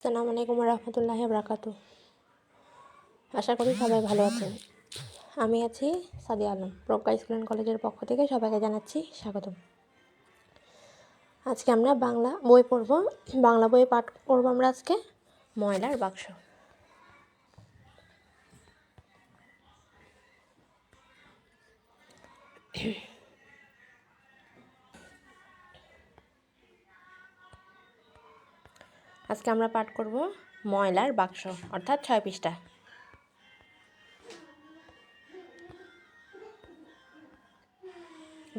আসসালামু আলাইকুম রহমতুল্লাহি বরকাতু। আশা করি সবাই ভালো আছেন। আমি আছি সাদিয়া আলম। প্রজ্ঞা স্কুল অ্যান্ড কলেজের পক্ষ থেকে সবাইকে জানাচ্ছি স্বাগতম। আজকে আমরা বাংলা বই পড়ব। বাংলা বই পাঠ করব আমরা আজকে ময়লার বাক্স। আজকে আমরা পাঠ করব ময়লার বাক্স, অর্থাৎ 6 পৃষ্ঠা।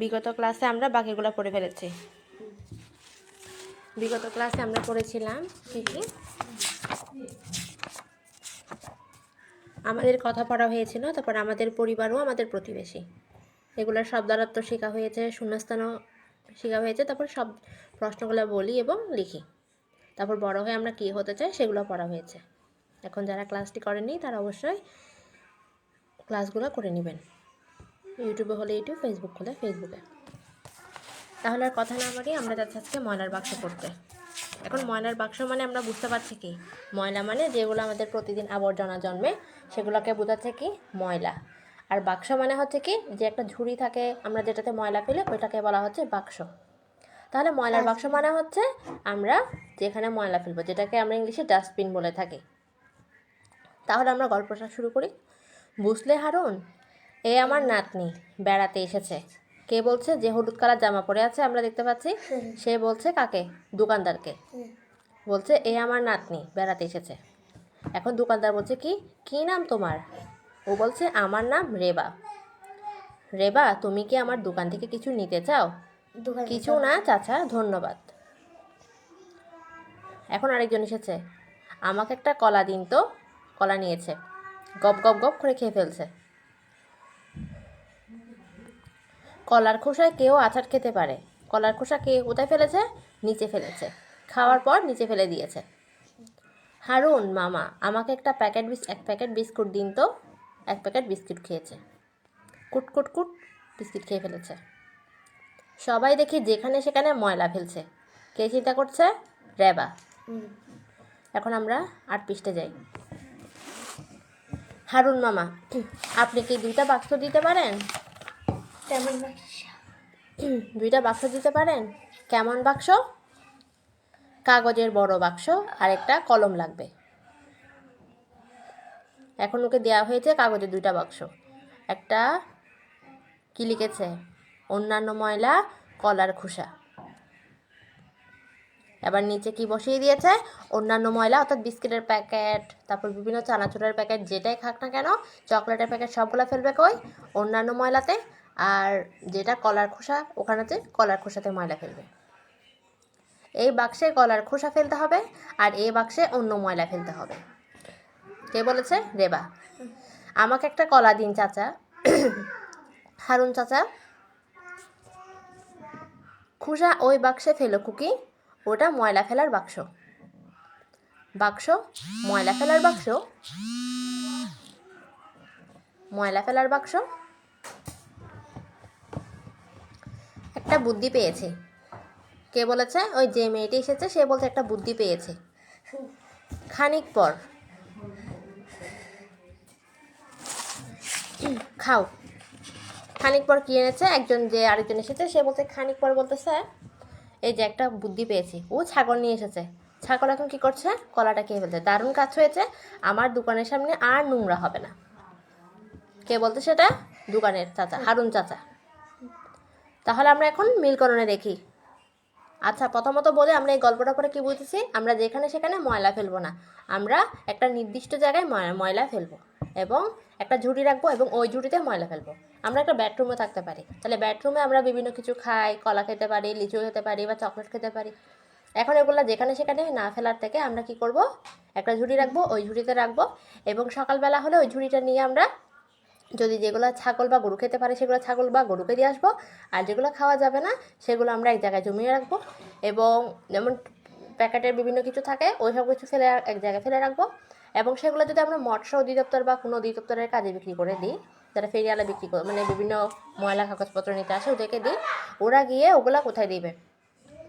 বিগত ক্লাসে আমরা বাকিগুলো পড়ে ফেলেছি। বিগত ক্লাসে আমরা পড়েছিলাম কি আমাদের কথা পড়া হয়েছিল, তারপর আমাদের পরিবার ও আমাদের প্রতিবেশী, এগুলোর শব্দার্থ শেখা হয়েছে, শূন্যস্থানও শেখা হয়েছে। তারপর সব প্রশ্নগুলো বলি এবং লিখি। তারপর বড় হয়ে আমরা কী হতে চাই সেগুলো পড়া হয়েছে। এখন যারা ক্লাসটি করেনি তারা অবশ্যই ক্লাসগুলো করে নেবেন। ইউটিউবে হলে ইউটিউব, ফেসবুক হলে ফেসবুকে। তাহলে আর কথা না বাড়িয়ে আমরা যাচ্ছি আজকে ময়লার বাক্স পড়তে। এখন ময়লার বাক্স মানে আমরা বুঝতে পারছি কি, ময়লা মানে যেগুলো আমাদের প্রতিদিন আবর্জনা জন্মে সেগুলোকে বোঝাচ্ছে কি ময়লা। আর বাক্স মানে হচ্ছে কি, যে একটা ঝুড়ি থাকে আমরা যেটাতে ময়লা ফেলে ওইটাকে বলা হচ্ছে বাক্স। তাহলে ময়লার বাক্স মানে হচ্ছে আমরা যেখানে ময়লা ফেলবো, যেটাকে আমরা ইংলিশে ডাস্টবিন বলে থাকি। তাহলে আমরা গল্পটা শুরু করি। বুঝলে হারুন, এ আমার নাতনি বেড়াতে এসেছে। কে বলছে? যে হলুদ কালার জামা পরে আছে আমরা দেখতে পাচ্ছি, সে বলছে কাকে? দোকানদারকে। বলছে এ আমার নাতনি বেড়াতে এসেছে। এখন দোকানদার বলছে কি, কি নাম তোমার? ও বলছে আমার নাম রেবা। রেবা, তুমি কি আমার দোকান থেকে কিছু নিতে চাও? কিছু না চাচা, ধন্যবাদ। এখন আরেকজন এসেছে, আমাকে একটা কলা দিন তো। কলা নিয়েছে, গপ গপ গপ করে খেয়ে ফেলছে। কলার খোসায় কেউ আছাড় খেতে পারে। কলার খোসা কে কোথায় ফেলেছে? নিচে ফেলেছে। খাওয়ার পর নিচে ফেলে দিয়েছে। হারুন মামা, আমাকে এক প্যাকেট বিস্কুট দিন তো। এক প্যাকেট বিস্কুট খেয়েছে, কুট কুট কুট বিস্কুট খেয়ে ফেলেছে। সবাই দেখি যেখানে সেখানে ময়লা ফেলছে। কে চিন্তা করছে? রেবা। এখন আমরা 8 পৃষ্ঠাে যাই। হারুন মামা, আপনি কি 2টা বাক্স দিতে পারেন? কেমন বাক্স? 2টা বাক্স দিতে পারেন। কেমন বাক্স? কাগজের বড় বাক্স আর একটা কলম লাগবে। এখন ওকে দেওয়া হয়েছে কাগজের 2টা বাক্স। একটা কি লিখেছে? অন্যান্য ময়লা, কলার খোসা। এবার নিচে কি বসিয়ে দিয়েছে? অন্যান্য ময়লা, অর্থাৎ বিস্কিটের প্যাকেট, তারপর বিভিন্ন চানাচুরের প্যাকেট, যেটাই খাক না কেন, চকলেটের প্যাকেট সবগুলো ফেলবে কই? অন্যান্য ময়লাতে। আর যেটা কলার খোসা, ওখানেতে কলার খোসাতে ময়লা ফেলবে। এই বাক্সে কলার খোসা ফেলতে হবে আর এই বাক্সে অন্য ময়লা ফেলতে হবে। কে বলেছে? রেবা। আমাকে একটা কলা দিন চাচা। হারুন চাচা, খোসা ওই বাক্সে ফেলো খুকি, ওটা ময়লা ফেলার বাক্স। বাক্স ময়লা ফেলার বাক্স? ময়লা ফেলার বাক্স। একটা বুদ্ধি পেয়েছে। কে বলেছে? ওই যে মেয়েটি এসেছে সে বলছে একটা বুদ্ধি পেয়েছে। খানিক পর খাও। খানিক পর কি এনেছে? আরেকজন এসেছে, সে বলছে খানিক পর বলতেছে এই যে একটা বুদ্ধি পেয়েছি। ও ছাগল নিয়ে এসেছে। ছাগল এখন কি করছে? কলাটা খেয়ে ফেলছে। দারুণ কাজ হয়েছে, আমার দোকানের সামনে আর নোংরা হবে না। কে বলতে সেটা? দোকানের চাচা, হারুন চাচা। তাহলে আমরা এখন মিলকরণে দেখি। আচ্ছা, প্রথমত বলে আমরা এই গল্পটা পরে কি বুঝতেছি? আমরা যেখানে সেখানে ময়লা ফেলবো না, আমরা একটা নির্দিষ্ট জায়গায় ময়লা ফেলবো এবং একটা ঝুড়ি রাখবো এবং ওই ঝুড়িতে ময়লা ফেলবো। আমরা একটা বেডরুমে থাকতে পারি, তাহলে বেডরুমে আমরা বিভিন্ন কিছু খাই, কলা খেতে পারি, লিচু খেতে পারি বা চকলেট খেতে পারি। এখন এগুলো যেখানে সেখানে না ফেলার থেকে আমরা কি করব? একটা ঝুড়ি রাখবো, ওই ঝুড়িতে রাখবো এবং সকালবেলা হলে ওই ঝুড়িটা নিয়ে আমরা যদি যেগুলো ছাগল বা গরু খেতে পারে সেগুলো ছাগল বা গরুকে দিয়ে আসবো, আর যেগুলো খাওয়া যাবে না সেগুলো আমরা এক জায়গায় জমিয়ে রাখবো। এবং যেমন প্যাকেটের বিভিন্ন কিছু থাকে ওই সব কিছু ফেলে এক জায়গায় ফেলে রাখবো। এবং সেগুলো যদি আমরা মৎস্য অধিদপ্তর বা কোনো অধিদপ্তরের কাজে বিক্রি করে দিই, যারা ফেরিওয়ালা বিক্রি করে, মানে বিভিন্ন ময়লা কাগজপত্র নিতে আসে ওদেরকে দিই, ওরা গিয়ে ওগুলা কোথায় দিবে?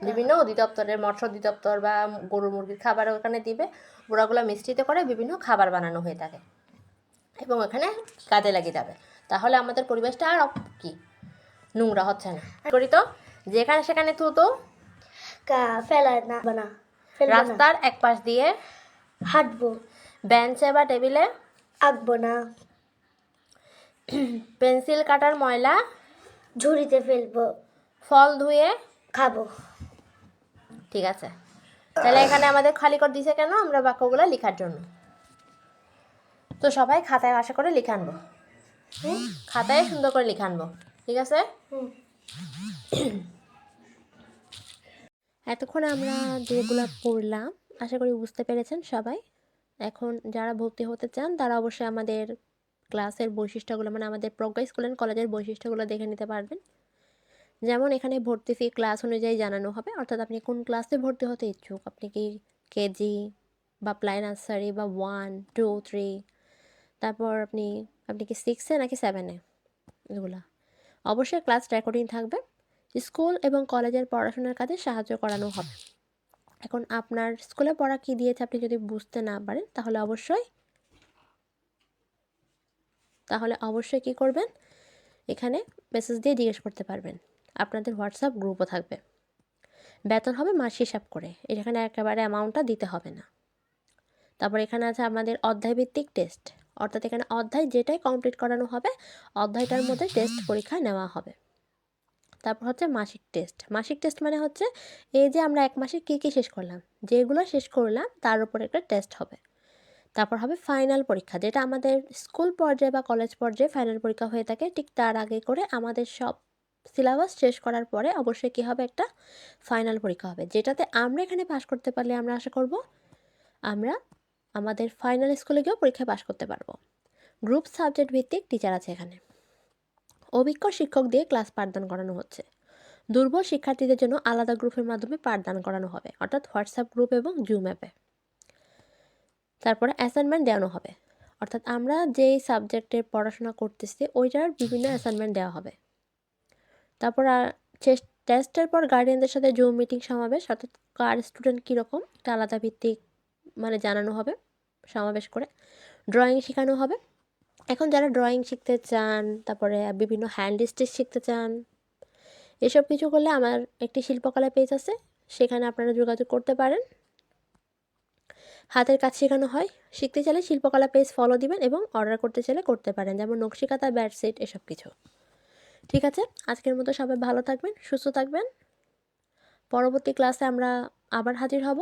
বিভিন্ন অধিদপ্তরের, মৎস্য অধিদপ্তর বা গরু মুরগির খাবার ওখানে দিবে, ওরাগুলো মিশ্রিত করে বিভিন্ন খাবার বানানো হয়ে থাকে এবং ওখানে কাজে লাগে যাবে। তাহলে আমাদের পরিবেশটা আর কি নোংরা হচ্ছে না। করি তো যেখানে সেখানে থুতো ফেলা না বানা রাস্তার এক পাশ দিয়ে হাঁটবো, বেঞ্চে বা টেবিলে আঁকবো না, পেন্সিল কাটার ময়লা ঝুড়িতে ফেলবো, ফল ধুয়ে খাবো। ঠিক আছে, তাহলে এখানে আমাদের খালি করে দিছে কেন? আমরা বাক্যগুলো লেখার জন্য। তো সবাই খাতায় আশা করে লিখে আনবো, খাতায় সুন্দর করে লিখে আনবো, ঠিক আছে? এতক্ষণ আমরা যেগুলো পড়লাম আশা করি বুঝতে পেরেছেন সবাই। এখন যারা ভর্তি হতে চান তারা অবশ্যই আমাদের ক্লাসের বৈশিষ্ট্যগুলো, মানে আমাদের প্রজ্ঞা স্কুল অ্যান্ড কলেজের বৈশিষ্ট্যগুলো দেখে নিতে পারবেন। যেমন এখানে ভর্তি ফি ক্লাস অনুযায়ী জানানো হবে, অর্থাৎ আপনি কোন ক্লাসে ভর্তি হতে ইচ্ছুক, আপনি কি কেজি বা প্লাই নার্সারি বা 1, 2, 3, তারপর আপনি কি 6-এ নাকি 7-এ, এগুলো অবশ্যই ক্লাস রেকর্ডিং থাকবে। স্কুল এবং কলেজের পড়াশোনার কাজে সাহায্য করানো হবে। এখন আপনার স্কুলে পড়া কী দিয়েছে আপনি যদি বুঝতে না পারেন তাহলে অবশ্যই কী করবেন, এখানে মেসেজ দিয়ে জিজ্ঞেস করতে পারবেন। আপনাদের হোয়াটসঅ্যাপ গ্রুপও থাকবে। বেতন হবে মাস হিসাব করে, এখানে একেবারে অ্যামাউন্টটা দিতে হবে না। তারপর এখানে আছে আমাদের অধ্যায়ভিত্তিক টেস্ট, অর্থাৎ এখানে অধ্যায় যেটাই কমপ্লিট করানো হবে অধ্যায়টার মধ্যে টেস্ট পরীক্ষা নেওয়া হবে। তারপর হচ্ছে মাসিক টেস্ট। মাসিক টেস্ট মানে হচ্ছে এই যে আমরা এক মাসে কী কী শেষ করলাম, যেগুলো শেষ করলাম তার উপর একটা টেস্ট হবে। তারপর হবে ফাইনাল পরীক্ষা, যেটা আমাদের স্কুল পর্যায়ে বা কলেজ পর্যায়ে ফাইনাল পরীক্ষা হয়ে থাকে, ঠিক তার আগে করে আমাদের সব সিলেবাস শেষ করার পরে অবশ্যই কী হবে, একটা ফাইনাল পরীক্ষা হবে, যেটাতে আমরা এখানে পাশ করতে পারলে আমরা আশা করব আমরা আমাদের ফাইনাল স্কুলে গিয়েও পরীক্ষায় পাশ করতে পারবো। গ্রুপ সাবজেক্ট ভিত্তিক টিচার আছে এখানে, অভিজ্ঞ শিক্ষক দিয়ে ক্লাস পাঠদান করানো হচ্ছে। দুর্বল শিক্ষার্থীদের জন্য আলাদা গ্রুপের মাধ্যমে পাঠদান করানো হবে, অর্থাৎ হোয়াটসঅ্যাপ গ্রুপ এবং জুম অ্যাপে। তারপরে অ্যাসাইনমেন্ট দেওয়ানো হবে, অর্থাৎ আমরা যেই সাবজেক্টে পড়াশোনা করতেছি ওইটার বিভিন্ন অ্যাসাইনমেন্ট দেওয়া হবে। তারপর টেস্টের পর গার্ডিয়ানদের সাথে জুম মিটিং সমাবেশ, অর্থাৎ কার স্টুডেন্ট কীরকম এটা আলাদা ভিত্তিক মানে জানানো হবে সমাবেশ করে। ড্রয়িং শেখানো হবে। এখন যারা ড্রয়িং শিখতে চান, তারপরে বিভিন্ন হ্যান্ড স্টিচ শিখতে চান, এসব কিছু করলে আমার একটি শিল্পকলা পেজ আছে, সেখানে আপনারা যোগাযোগ করতে পারেন। হাতের কাজ শেখানো হয়, শিখতে চাইলে শিল্পকলা পেজ ফলো দিবেন এবং অর্ডার করতে চাইলে করতে পারেন, যেমন নকশিকাঁথা, বেডশিট, এসব কিছু। ঠিক আছে, আজকের মতো সবাই ভালো থাকবেন, সুস্থ থাকবেন। পরবর্তী ক্লাসে আমরা আবার হাজির হব।